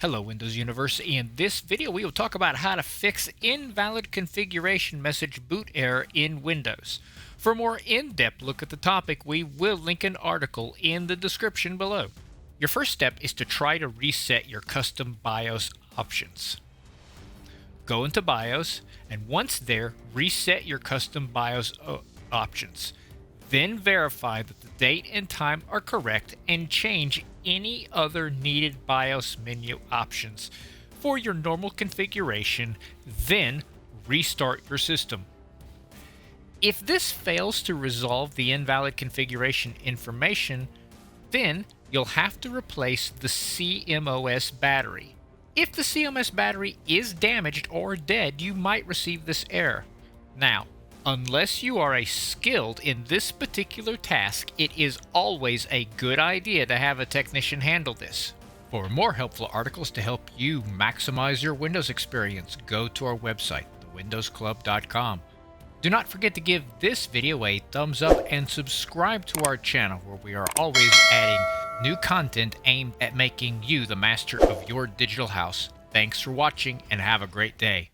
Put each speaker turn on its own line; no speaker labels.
Hello Windows Universe. In this video we will talk about how to fix invalid configuration message boot error in Windows. For a more in-depth look at the topic, we will link an article in the description below. Your first step is to try to reset your custom BIOS options. Go into BIOS, and once there, reset your custom BIOS options. Then verify that the date and time are correct and change any other needed BIOS menu options for your normal configuration, then restart your system. If this fails to resolve the invalid configuration information, then you'll have to replace the CMOS battery. If the CMOS battery is damaged or dead, you might receive this error. Now, unless you are skilled in this particular task, it is always a good idea to have a technician handle this. For more helpful articles to help you maximize your Windows experience, go to our website, thewindowsclub.com. Do not forget to give this video a thumbs up and subscribe to our channel, where we are always adding new content aimed at making you the master of your digital house. Thanks for watching and have a great day.